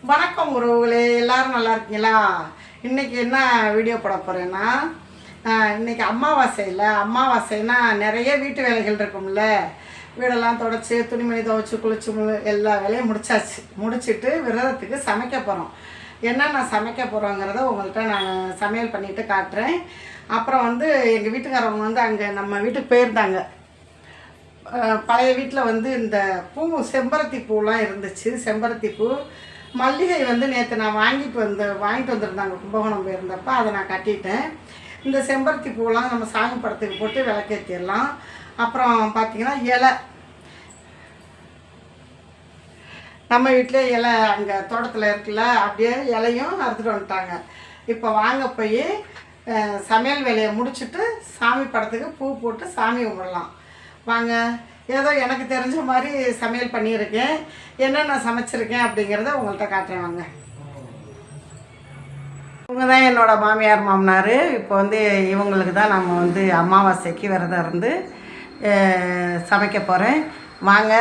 வணக்கம் உறவுகளே, எல்லாரும் நல்லா இருக்கீங்களா? இன்றைக்கி என்ன வீடியோ போட போகிறேன்னா, இன்றைக்கி அமாவாசைனா நிறைய வீட்டு வேலைகள் இருக்கும்ல. வீடெல்லாம் தொடச்சி துணிமணி துவைச்சி குளிச்சு எல்லா வேலையும் முடிச்சுட்டு விரதத்துக்கு சமைக்க போகிறோம். என்னென்ன சமைக்க போகிறோங்கிறத உங்கள்கிட்ட நான் சமையல் பண்ணிவிட்டு காட்டுறேன். அப்புறம் எங்கள் வீட்டுக்காரவங்க அங்கே நம்ம வீட்டுக்கு போயிருந்தாங்க. பழைய வீட்டில் இந்த செம்பருத்தி பூலாம் இருந்துச்சு. செம்பருத்தி பூ, மல்லிகை நேற்று நான் வாங்கிட்டு வந்திருந்தாங்க. கும்பகோணம் போயிருந்தப்போ அதை நான் கட்டிட்டேன். இந்த செம்பருத்தி பூலாம் நம்ம சாமி படத்துக்கு போட்டு விளக்கேற்றிடலாம். அப்புறம் பார்த்திங்கன்னா இலை, நம்ம வீட்டிலே இலை அங்கே தோட்டத்தில் இருக்குல்ல, அப்படியே இலையும் அறுத்துட்டு வந்துட்டாங்க. இப்போ வாங்க போய் சமையல் வேலையை முடிச்சுட்டு சாமி படத்துக்கு பூ போட்டு சாமி கும்பிடலாம் வாங்க. ஏதோ எனக்கு தெரிஞ்ச மாதிரி சமையல் பண்ணியிருக்கேன். என்னென்ன சமைச்சிருக்கேன் அப்படிங்கிறத உங்கள்கிட்ட காட்டுறேன் வாங்க. இவங்க தான் என்னோடய மாமியார் மாமனார். இப்போ இவங்களுக்கு தான் நம்ம அமாவாசைக்கு விரதம் இருந்து சமைக்க போகிறேன். வாங்க,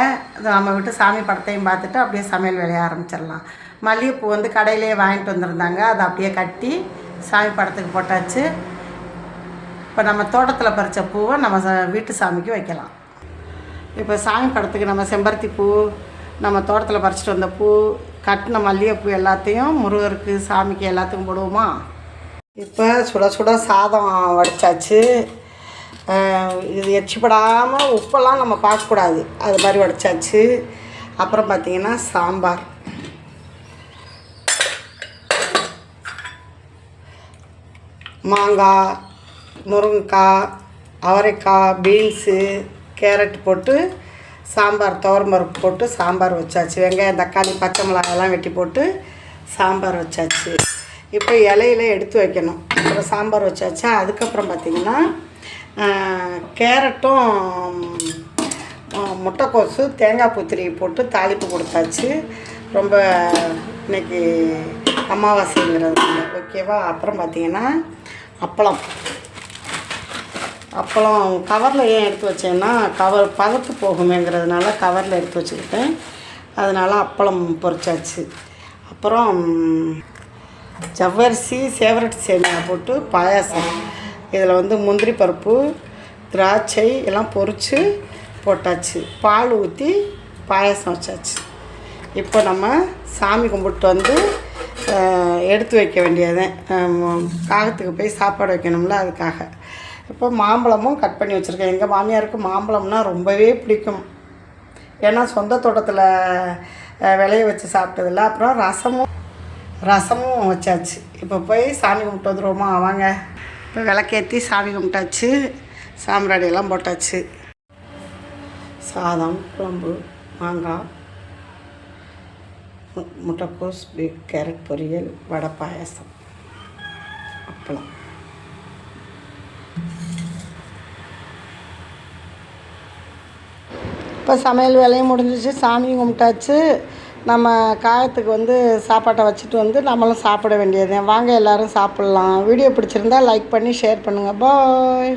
நம்ம விட்டு சாமி படத்தையும் பார்த்துட்டு அப்படியே சமையல் வேலையை ஆரம்பிச்சிடலாம். மல்லிகைப்பூ கடையிலே வாங்கிட்டு வந்திருந்தாங்க. அதை அப்படியே கட்டி சாமி படத்துக்கு போட்டாச்சு. இப்போ நம்ம தோட்டத்தில் பறித்த பூவை நம்ம வீட்டு சாமிக்கு வைக்கலாம். இப்போ சாமி படத்துக்கு நம்ம செம்பருத்தி பூ, நம்ம தோட்டத்தில் பறிச்சிட்டு வந்த பூ, கட்டின மல்லிகைப்பூ எல்லாத்தையும் முருகருக்கு சாமிக்கு எல்லாத்துக்கும் போடுவோமா. இப்போ சுட சுட சாதம் வடித்தாச்சு. இது எச்சிப்படாமல் உப்பெல்லாம் நம்ம பார்க்கக்கூடாது, அது மாதிரி வடித்தாச்சு. அப்புறம் பார்த்திங்கன்னா சாம்பார், மாங்காய், முருங்கைக்காய், அவரைக்காய், பீன்ஸு, கேரட் போட்டு சாம்பார், துவரம்பருப்பு போட்டு சாம்பார் வச்சாச்சு. வெங்காயம், தக்காளி, பச்சை மிளகாயெல்லாம் வெட்டி போட்டு சாம்பார் வச்சாச்சு. இப்போ இலையில எடுத்து வைக்கணும். அப்புறம் சாம்பார் வச்சாச்சு. அதுக்கப்புறம் பார்த்திங்கன்னா கேரட்டும் முட்டைக்கோசு, தேங்காய் பூத்திரி போட்டு தாளிப்பு கொடுத்தாச்சு. ரொம்ப இன்றைக்கி அமாவாசைங்கிறது ஓகேவா. அப்புறம் பார்த்திங்கன்னா அப்பளம் கவரில் ஏன் எடுத்து வச்சேன்னா பதத்து போகுமேங்கிறதுனால கவரில் எடுத்து வச்சுக்கிட்டேன். அதனால் அப்பளம் பொரிச்சாச்சு. அப்புறம் ஜவ்வரிசி சேவரட்டி சேமியா போட்டு பாயாசம். இதில் முந்திரி பருப்பு, திராட்சை எல்லாம் பொரித்து போட்டாச்சு. பால் ஊற்றி பாயாசம் வச்சாச்சு. இப்போ நம்ம சாமி கும்பிட்டு எடுத்து வைக்க வேண்டியதேன். காகத்துக்கு போய் சாப்பாடு வைக்கணும்ல, அதுக்காக. இப்போ மாம்பழமும் கட் பண்ணி வச்சுருக்கேன். எங்கள் மாமியாருக்கு மாம்பழம்னா ரொம்பவே பிடிக்கும். ஏன்னா சொந்த தோட்டத்தில் விளைய வச்சு சாப்பிட்டதில்ல. அப்புறம் ரசமும் வச்சாச்சு. இப்போ போய் சாமி கும்பிட்டு வந்துடுவோமா வாங்க. இப்போ விளக்கேற்றி சாமி கும்பிட்டாச்சு. சாம்பிராடியெல்லாம் போட்டாச்சு. சாதம், குழம்பு, மாங்காய், முட்டைக்கோஸ், கேரட் பொரியல், வடை, பாயாசம், அப்பளம். இப்போ சமையல் வேலையும் முடிஞ்சிச்சு. சாமியும் கும்பிட்டாச்சு. நம்ம காயத்துக்கு சாப்பாட்டை வச்சுட்டு நம்மளும் சாப்பிட வேண்டியது. வாங்க எல்லோரும் சாப்பிட்லாம். வீடியோ பிடிச்சிருந்தா லைக் பண்ணி ஷேர் பண்ணுங்கள். பாய்.